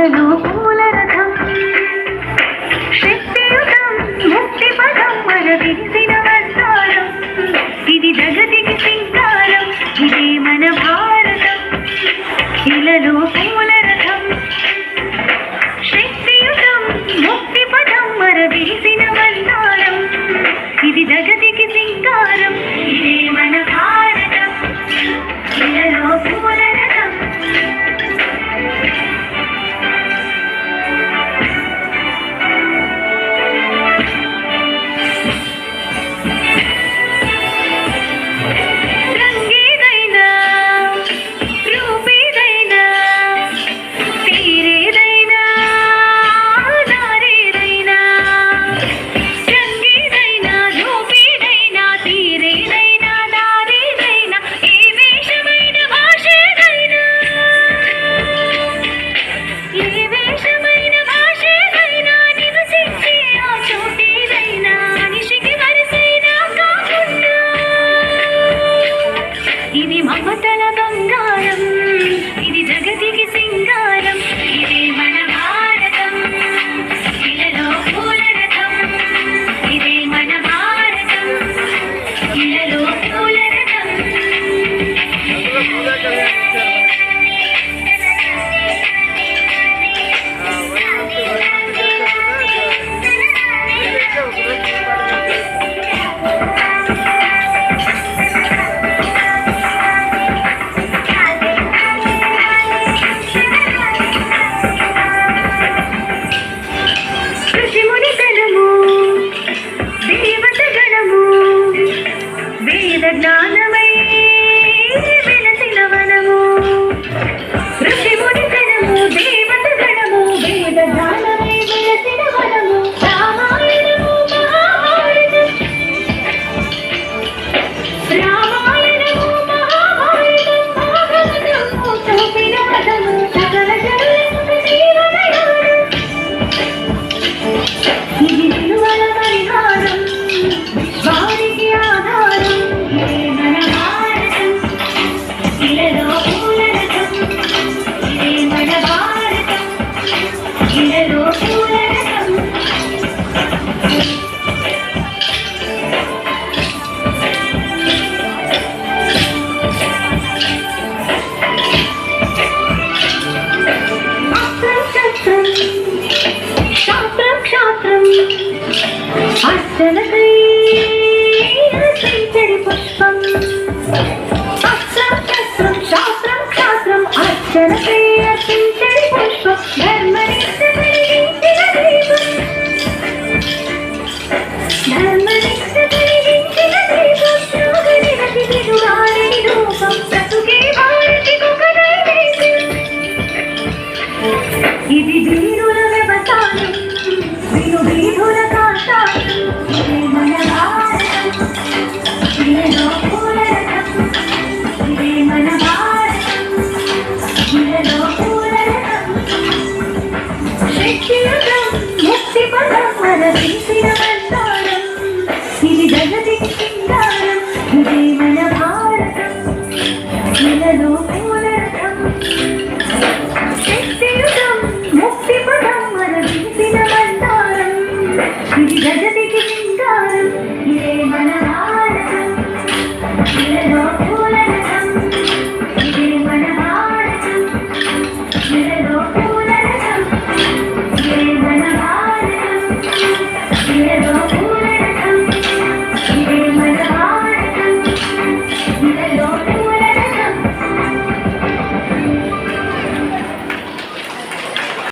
ఇలలో పూల రథం శక్తియుతం ముక్తి పదం మరవిసిన వస్తారం ఇది జగతికి సింగారం ఇదే మన భారతం ఇలలో పూల రథం శక్తియుతం ముక్తి పదం మరవిసిన వస్తారం ఇది జగతికి సింగారం ఇదే మన భారతం ఇలలో పూల రథం ఇది మమతల బంగారం ఇది జగతికి సింగారం ఇదే మన భారతం ఇలలో పూల రథం ఇదే మన భారతం ఇలలో పూల రథం జ్ఞానమై వెలసిన వనము ఋషి ముని గణము దేవత గణము వేద జ్ఞానమై వెలసిన వనము రామాయణము మహాభారతం రామాయణము మహాభారతం భాగవతము చూపిన పదము సకల జనులకు జీవనయానం ఇది విలువల పరిహారం వారికి ఆధారం అర్చనకై రచించడి పుష్పం అస్త్రం శస్త్రం శాస్త్రం శాస్త్రం అర్చనకై రచించడి పుష్పం ధర్మనిష్ట కలిగించిన దీపం ధర్మనిష్ట కలిగించిన దీపం యోగని రతి విడువాడి రూపం బ్రతుకే భారతికొక నైవేద్యం ఇది వీరుల వ్యవసాయం వీరు వీరుల కాషాయం ఇదే మన భారతం ఇలలో పూల రథం ఇదే మన భారతం ఇలలో పూల రథం శక్తియుతం ముక్తి పదం మన తీసిన